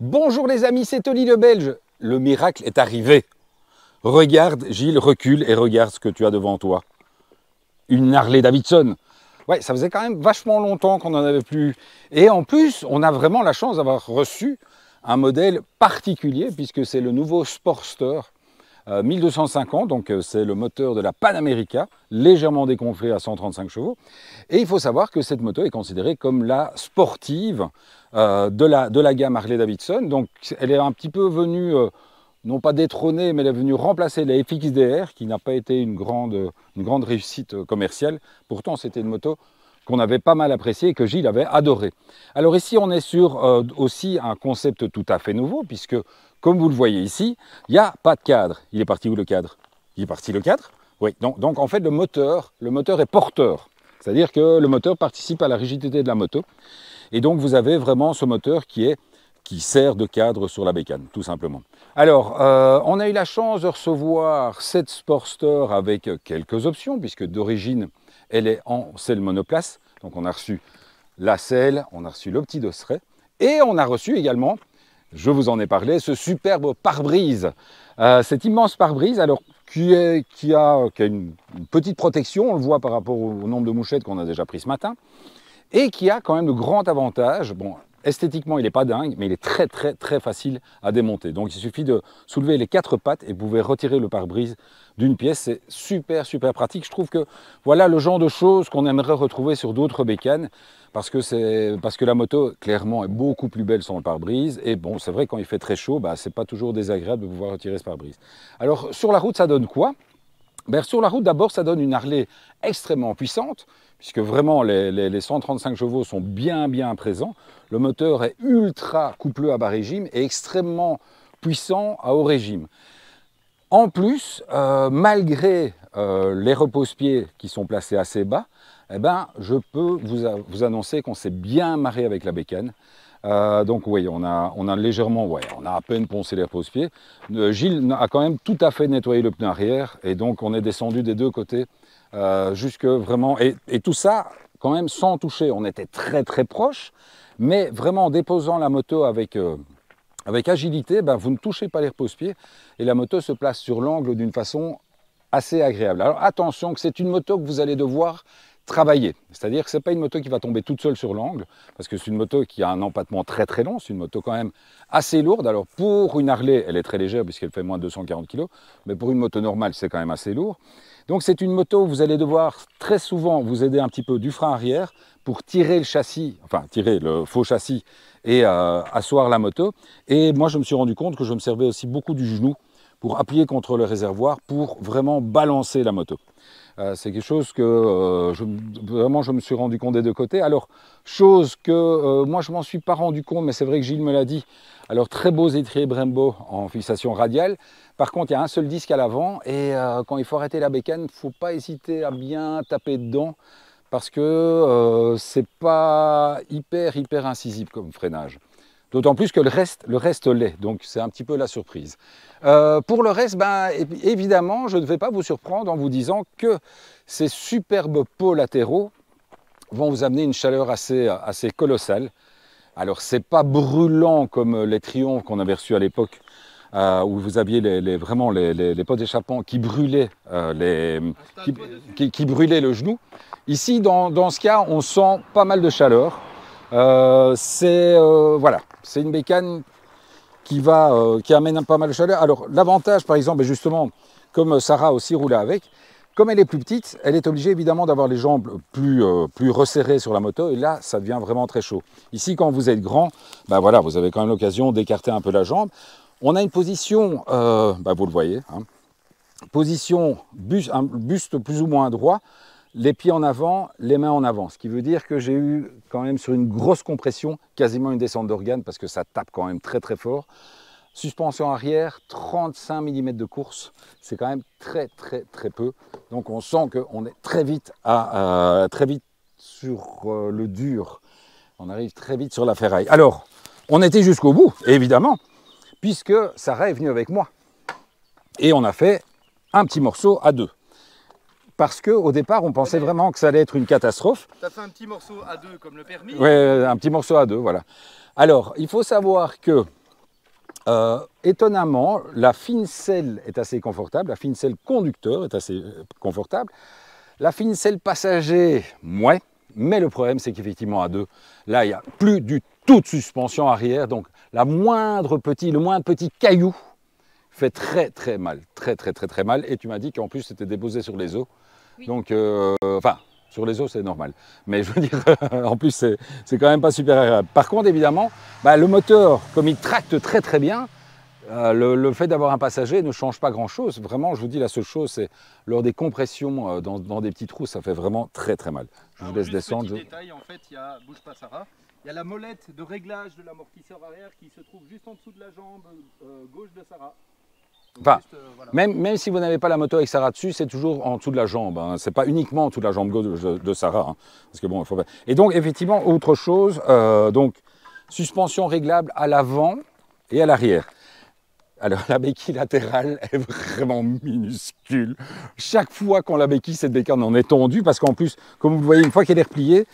Bonjour les amis, c'est Oli le Belge. Le miracle est arrivé. Regarde, Gilles, recule et regarde ce que tu as devant toi. Une Harley Davidson. Ouais, ça faisait quand même vachement longtemps qu'on n'en avait plus. Et en plus, on a vraiment la chance d'avoir reçu un modèle particulier puisque c'est le nouveau Sportster 1250, donc c'est le moteur de la Pan America, légèrement dégonflé à 135 chevaux. Et il faut savoir que cette moto est considérée comme la sportive de la gamme Harley Davidson. Donc elle est un petit peu venue, non pas détrôner, mais elle est venue remplacer la FXDR, qui n'a pas été une grande réussite commerciale. Pourtant, c'était une moto qu'on avait pas mal appréciée et que Gilles avait adoré. Alors ici, on est sur aussi un concept tout à fait nouveau, puisque, comme vous le voyez ici, il n'y a pas de cadre. Il est parti où le cadre? Il est parti le cadre? Oui, donc en fait, le moteur est porteur. C'est-à-dire que le moteur participe à la rigidité de la moto. Et donc, vous avez vraiment ce moteur qui sert de cadre sur la bécane, tout simplement. Alors, on a eu la chance de recevoir cette Sportster avec quelques options, puisque d'origine, elle est en selle monoplace. Donc, on a reçu la selle, on a reçu le petit dosseret, et on a reçu également, je vous en ai parlé, ce superbe pare-brise. Cet immense pare-brise, alors qui a une petite protection, on le voit par rapport au nombre de mouchettes qu'on a déjà pris ce matin, et qui a quand même le grand avantage, bon, esthétiquement il n'est pas dingue, mais il est très facile à démonter. Donc il suffit de soulever les 4 pattes et vous pouvez retirer le pare-brise d'une pièce. C'est super pratique. Je trouve que voilà le genre de choses qu'on aimerait retrouver sur d'autres bécanes, parce que la moto clairement est beaucoup plus belle sans le pare-brise. Et bon, c'est vrai quand il fait très chaud, bah, c'est pas toujours désagréable de pouvoir retirer ce pare-brise. Alors sur la route, ça donne quoi? Ben, sur la route, d'abord, ça donne une Harley extrêmement puissante, puisque vraiment les 135 chevaux sont bien présents. Le moteur est ultra coupleux à bas régime et extrêmement puissant à haut régime. En plus, malgré les repose-pieds qui sont placés assez bas, eh ben, je peux vous annoncer qu'on s'est bien marré avec la bécane. Donc oui, on a légèrement, ouais, on a à peine poncé les repose-pieds. Gilles a quand même tout à fait nettoyé le pneu arrière et donc on est descendu des deux côtés jusque vraiment, et tout ça quand même sans toucher. On était très proche, mais vraiment en déposant la moto avec agilité, ben, vous ne touchez pas les repose-pieds et la moto se place sur l'angle d'une façon assez agréable. Alors attention que c'est une moto que vous allez devoir travailler. C'est-à-dire que ce n'est pas une moto qui va tomber toute seule sur l'angle, parce que c'est une moto qui a un empattement très long, c'est une moto quand même assez lourde. Alors pour une Harley, elle est très légère puisqu'elle fait moins de 240 kg, mais pour une moto normale, c'est quand même assez lourd. Donc c'est une moto où vous allez devoir très souvent vous aider un petit peu du frein arrière pour tirer le châssis, enfin tirer le faux châssis et asseoir la moto. Et moi je me suis rendu compte que je me servais aussi beaucoup du genou pour appuyer contre le réservoir pour vraiment balancer la moto. C'est quelque chose que vraiment je me suis rendu compte des deux côtés. Alors, chose que moi je ne m'en suis pas rendu compte, mais c'est vrai que Gilles me l'a dit. Alors, très beaux étriers Brembo en fixation radiale. Par contre, il y a un seul disque à l'avant et quand il faut arrêter la bécane, il ne faut pas hésiter à bien taper dedans parce que c'est pas hyper incisif comme freinage. D'autant plus que le reste l'est, donc c'est un petit peu la surprise. Pour le reste, ben, évidemment, je ne vais pas vous surprendre en vous disant que ces superbes pots latéraux vont vous amener une chaleur assez colossale. Alors, c'est pas brûlant comme les Triumph qu'on avait reçus à l'époque, où vous aviez vraiment les pots d'échappement qui brûlaient, qui brûlaient le genou. Ici, dans ce cas, on sent pas mal de chaleur. Voilà, c'est une bécane qui amène pas mal de chaleur. Alors l'avantage par exemple, justement, comme Sarah aussi roulait avec, comme elle est plus petite, elle est obligée évidemment d'avoir les jambes plus resserrées sur la moto et là ça devient vraiment très chaud. Ici quand vous êtes grand, ben voilà, vous avez quand même l'occasion d'écarter un peu la jambe. On a une position, vous le voyez, hein, position un buste plus ou moins droit, les pieds en avant, les mains en avant. Ce qui veut dire que j'ai eu quand même sur une grosse compression, quasiment une descente d'organes parce que ça tape quand même très fort. Suspension arrière, 35 mm de course, c'est quand même très peu. Donc on sent qu'on est très vite sur le dur. On arrive très vite sur la ferraille. Alors, on était jusqu'au bout, évidemment, puisque Sarah est venue avec moi. Et on a fait un petit morceau à deux. Parce qu'au départ, on pensait vraiment que ça allait être une catastrophe. Tu as fait un petit morceau à deux comme le permis? Oui, un petit morceau à deux, voilà. Alors, il faut savoir que Étonnamment, la fine selle est assez confortable, la fine selle conducteur est assez confortable. La fine selle passager, moins. Mais le problème, c'est qu'effectivement, à deux, là, il n'y a plus du tout de suspension arrière. Donc, le moindre petit caillou fait très, très mal. Très, très, très, très mal. Et tu m'as dit qu'en plus, c'était déposé sur les os. Oui. Donc, enfin, sur les os, c'est normal. Mais je veux dire, en plus, c'est quand même pas super agréable. Par contre, évidemment, bah, le moteur, comme il tracte très, très bien, le fait d'avoir un passager ne change pas grand-chose. Vraiment, je vous dis, la seule chose, c'est lors des compressions dans des petits trous, ça fait vraiment très très mal. Je vous laisse descendre. Petit détail, en fait, il y a, bouge pas Sarah, il y a la molette de réglage de l'amortisseur arrière qui se trouve juste en dessous de la jambe gauche de Sarah. Enfin, juste, voilà. même si vous n'avez pas la moto avec Sarah dessus, c'est toujours en dessous de la jambe. Hein. C'est pas uniquement en dessous de la jambe gauche de Sarah. Hein. Parce que bon, il faut... Et donc, effectivement, autre chose, donc, suspension réglable à l'avant et à l'arrière. Alors la béquille latérale est vraiment minuscule. Chaque fois qu'on la béquille, cette béquille en est tendue parce qu'en plus, comme vous le voyez, une fois qu'elle est repliée,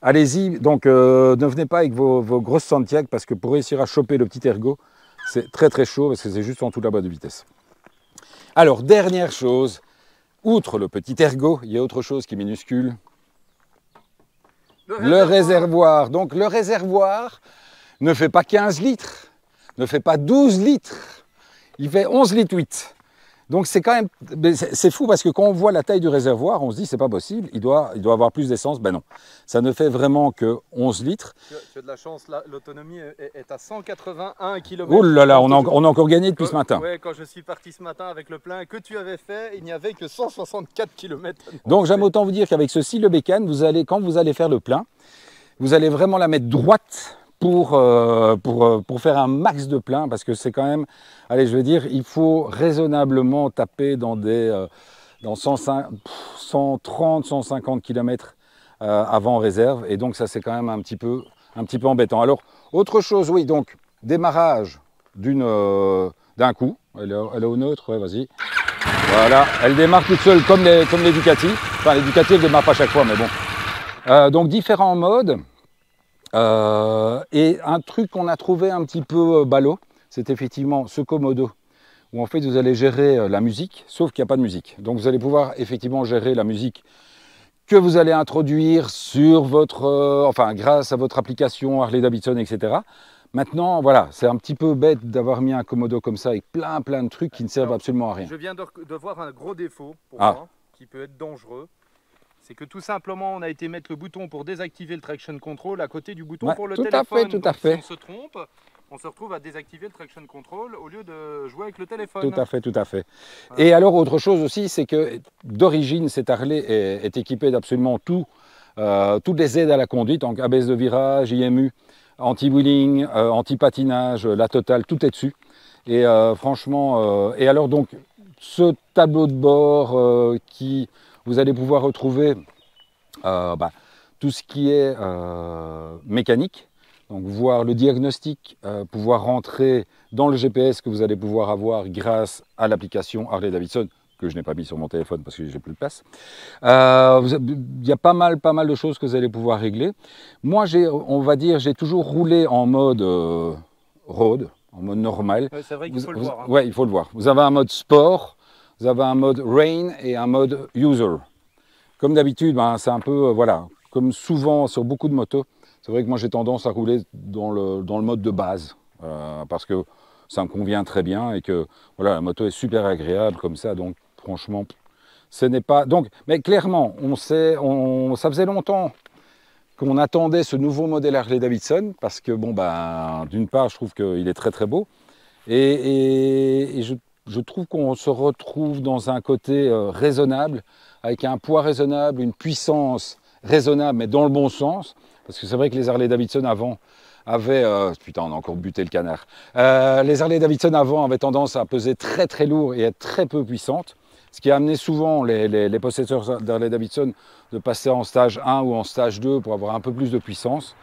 allez-y, donc ne venez pas avec vos grosses Santiago parce que pour réussir à choper le petit ergot, c'est très très chaud parce que c'est juste en dessous de la boîte de vitesse. Alors, dernière chose, outre le petit ergot, il y a autre chose qui est minuscule. Le réservoir. Donc le réservoir ne fait pas 15 litres, ne fait pas 12 litres. Il fait 11 litres 8. Donc c'est quand même, c'est fou parce que quand on voit la taille du réservoir, on se dit c'est pas possible, il doit avoir plus d'essence. Ben non, ça ne fait vraiment que 11 litres. Tu as de la chance, l'autonomie est à 181 km. Oh là là, on a encore gagné depuis ce matin. Oui, quand je suis parti ce matin avec le plein que tu avais fait, il n'y avait que 164 km. Donc j'aime autant vous dire qu'avec ceci, le bécane, quand vous allez faire le plein, vous allez vraiment la mettre droite pour faire un max de plein, parce que c'est quand même, allez, je veux dire, il faut raisonnablement taper dans 130, 150 km avant réserve, et donc ça c'est quand même un petit peu embêtant. Alors, autre chose, oui, donc, démarrage d'un coup, elle est au neutre, ouais, vas-y. Voilà, elle démarre toute seule comme les Ducati, enfin les Ducati ne démarrent pas chaque fois, mais bon. Donc différents modes. Et un truc qu'on a trouvé un petit peu ballot, c'est effectivement ce Komodo, où en fait vous allez gérer la musique, sauf qu'il n'y a pas de musique. Donc vous allez pouvoir effectivement gérer la musique que vous allez introduire sur enfin grâce à votre application Harley Davidson, etc. Maintenant, voilà, c'est un petit peu bête d'avoir mis un Komodo comme ça avec plein de trucs qui ne servent absolument à rien. Je viens de voir un gros défaut pour moi, qui peut être dangereux. C'est que tout simplement, on a été mettre le bouton pour désactiver le traction control à côté du bouton pour le téléphone. Tout à fait. Si on se trompe, on se retrouve à désactiver le traction control au lieu de jouer avec le téléphone. Tout à fait. Voilà. Et alors, autre chose aussi, c'est que d'origine, cette Harley est équipée d'absolument toutes les aides à la conduite, donc ABS de virage, IMU, anti-wheeling, anti-patinage, la totale, tout est dessus. Et franchement, et alors donc, ce tableau de bord qui... Vous allez pouvoir retrouver tout ce qui est mécanique, donc voir le diagnostic, pouvoir rentrer dans le GPS que vous allez pouvoir avoir grâce à l'application Harley Davidson, que je n'ai pas mis sur mon téléphone parce que j'ai plus de place. Il y a pas mal de choses que vous allez pouvoir régler. Moi, on va dire, j'ai toujours roulé en mode road, en mode normal. Ouais, c'est vrai qu'il faut le voir. Hein. Oui, il faut le voir. Vous avez un mode sport. Vous avez un mode rain et un mode user. Comme d'habitude, c'est un peu, voilà, comme souvent sur beaucoup de motos, c'est vrai que moi j'ai tendance à rouler dans le mode de base, parce que ça me convient très bien et que voilà, la moto est super agréable comme ça, donc franchement, ce n'est pas... Donc, mais clairement, ça faisait longtemps qu'on attendait ce nouveau modèle Harley Davidson, parce que bon, d'une part, je trouve qu'il est très très beau, et je trouve qu'on se retrouve dans un côté raisonnable, avec un poids raisonnable, une puissance raisonnable, mais dans le bon sens. Parce que c'est vrai que les Harley Davidson avant avaient... putain, on a encore buté le canard. Les Harley Davidson avant avaient tendance à peser très très lourd et être très peu puissantes. Ce qui a amené souvent les possesseurs d'Harley Davidson de passer en stage 1 ou en stage 2 pour avoir un peu plus de puissance.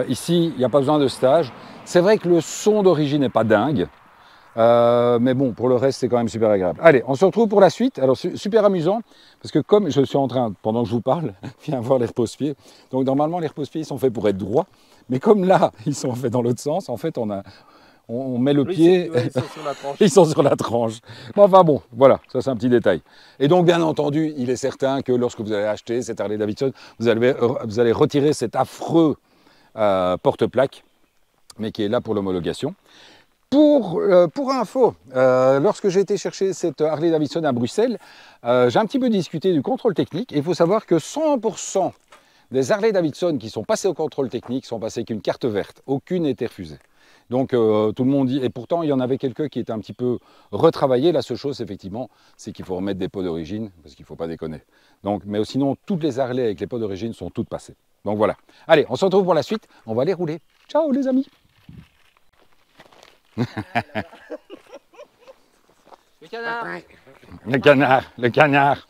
Ici, il n'y a pas besoin de stage. C'est vrai que le son d'origine n'est pas dingue. Mais bon, pour le reste, c'est quand même super agréable. Allez, on se retrouve pour la suite. Alors, super amusant, parce que comme je suis en train, pendant que je vous parle, viens voir les repose-pieds. Donc, normalement, les repose-pieds, ils sont faits pour être droits. Mais comme là, ils sont faits dans l'autre sens, en fait, on met le pied, ouais, ils sont sur la tranche. Ils sont sur la tranche. Enfin bon, voilà, ça c'est un petit détail. Et donc bien entendu, il est certain que lorsque vous allez acheter cette Harley Davidson, vous allez retirer cet affreux porte-plaque, mais qui est là pour l'homologation. Pour info, lorsque j'ai été chercher cette Harley Davidson à Bruxelles, j'ai un petit peu discuté du contrôle technique. Et il faut savoir que 100% des Harley Davidson qui sont passés au contrôle technique sont passés avec une carte verte. Aucune n'a été refusée. Donc tout le monde dit, et pourtant il y en avait quelques qui étaient un petit peu retravaillés. La seule chose effectivement, c'est qu'il faut remettre des pots d'origine, parce qu'il ne faut pas déconner. Donc, mais sinon, toutes les Harley avec les pots d'origine sont toutes passées. Donc voilà. Allez, on se retrouve pour la suite, on va les rouler. Ciao les amis. Le canard. Le canard, le canard.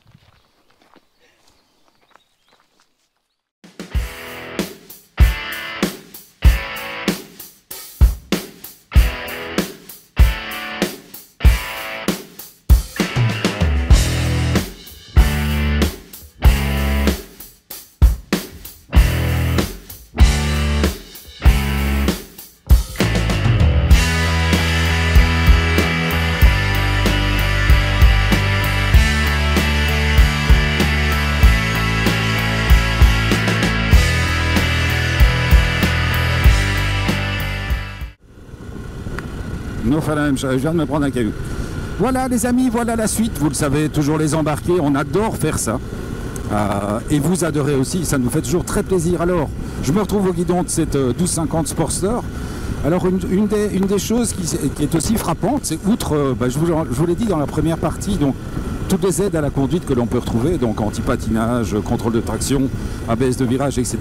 Non, enfin la même chose, je viens de me prendre un caillou. Voilà les amis, voilà la suite, vous le savez, toujours les embarquer, on adore faire ça. Et vous adorez aussi, ça nous fait toujours très plaisir. Alors, je me retrouve au guidon de cette 1250 Sportster. Alors une des choses qui est aussi frappante, c'est outre, je vous l'ai dit dans la première partie, donc toutes les aides à la conduite que l'on peut retrouver, donc anti-patinage, contrôle de traction, ABS de virage, etc.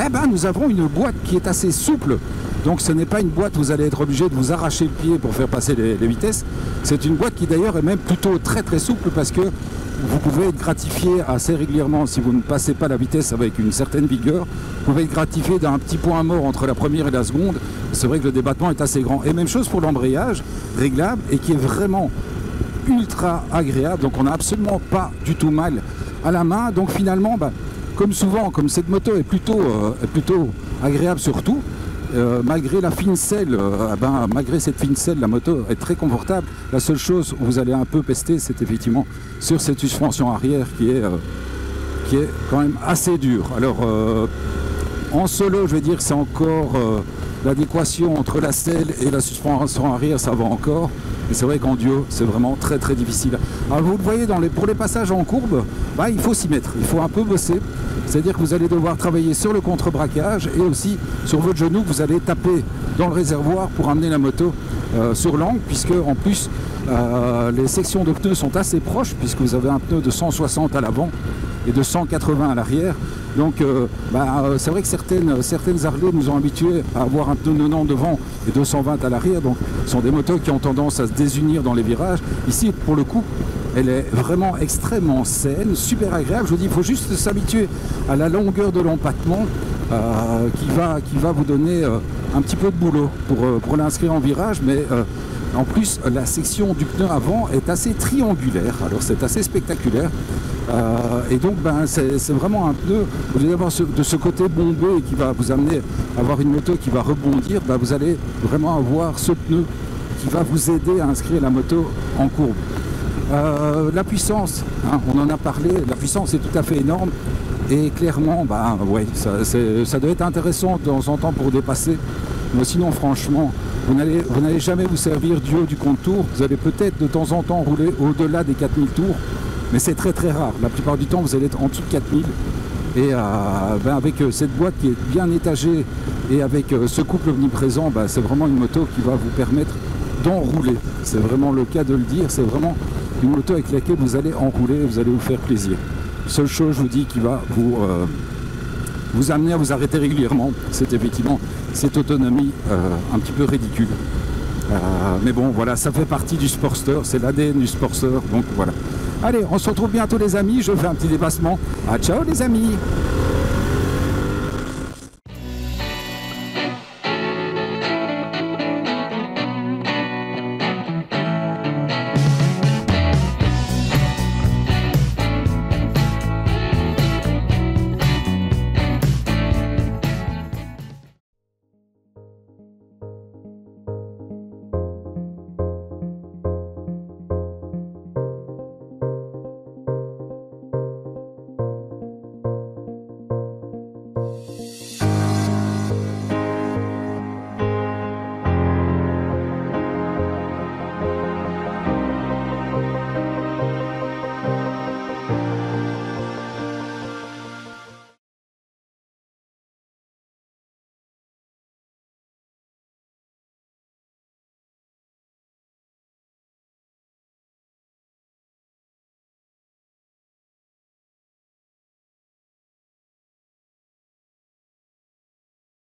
Eh ben, nous avons une boîte qui est assez souple. Donc ce n'est pas une boîte où vous allez être obligé de vous arracher le pied pour faire passer les vitesses. C'est une boîte qui d'ailleurs est même plutôt très très souple parce que vous pouvez être gratifié assez régulièrement si vous ne passez pas la vitesse avec une certaine vigueur. Vous pouvez être gratifié d'un petit point mort entre la première et la seconde. C'est vrai que le débattement est assez grand. Et même chose pour l'embrayage réglable et qui est vraiment ultra agréable. Donc on n'a absolument pas du tout mal à la main. Donc finalement, comme souvent, comme cette moto est plutôt agréable surtout, malgré la fine selle, malgré cette fine selle, la moto est très confortable. La seule chose où vous allez un peu pester, c'est effectivement sur cette suspension arrière qui est quand même assez dure. Alors en solo, je vais dire que c'est encore l'adéquation entre la selle et la suspension arrière, ça va encore. Mais c'est vrai qu'en duo, c'est vraiment très très difficile. Alors vous le voyez, pour les passages en courbe, il faut s'y mettre, il faut un peu bosser. C'est-à-dire que vous allez devoir travailler sur le contre-braquage et aussi sur votre genou, vous allez taper dans le réservoir pour amener la moto sur l'angle, puisque en plus les sections de pneus sont assez proches, puisque vous avez un pneu de 160 à l'avant et de 180 à l'arrière. Donc c'est vrai que certaines Harley nous ont habitués à avoir un pneu 90 devant et 220 à l'arrière, donc ce sont des motos qui ont tendance à se désunir dans les virages. Ici, pour le coup, elle est vraiment extrêmement saine, super agréable. Je vous dis, il faut juste s'habituer à la longueur de l'empattement qui va vous donner un petit peu de boulot pour l'inscrire en virage, mais en plus, la section du pneu avant est assez triangulaire, alors c'est assez spectaculaire. Et donc, c'est vraiment un pneu, au lieu d'avoir de ce côté bombé qui va vous amener à avoir une moto qui va rebondir, vous allez vraiment avoir ce pneu qui va vous aider à inscrire la moto en courbe. La puissance, on en a parlé, la puissance est tout à fait énorme. Et clairement, ça doit être intéressant de temps en temps pour dépasser. Mais sinon, franchement, vous n'allez jamais vous servir du haut du compte-tour. Vous allez peut-être de temps en temps rouler au-delà des 4000 tours. Mais c'est très très rare. La plupart du temps, vous allez être en dessous de 4000. Et avec cette boîte qui est bien étagée et avec ce couple omniprésent, c'est vraiment une moto qui va vous permettre d'enrouler. C'est vraiment le cas de le dire. C'est vraiment une moto avec laquelle vous allez enrouler et vous allez vous faire plaisir. Seule chose, je vous dis, qui va vous amener à vous arrêter régulièrement, c'est effectivement cette autonomie un petit peu ridicule. Mais bon, voilà, ça fait partie du Sportster, c'est l'ADN du Sportster, donc voilà. Allez, on se retrouve bientôt les amis, je fais un petit dépassement. Ciao les amis!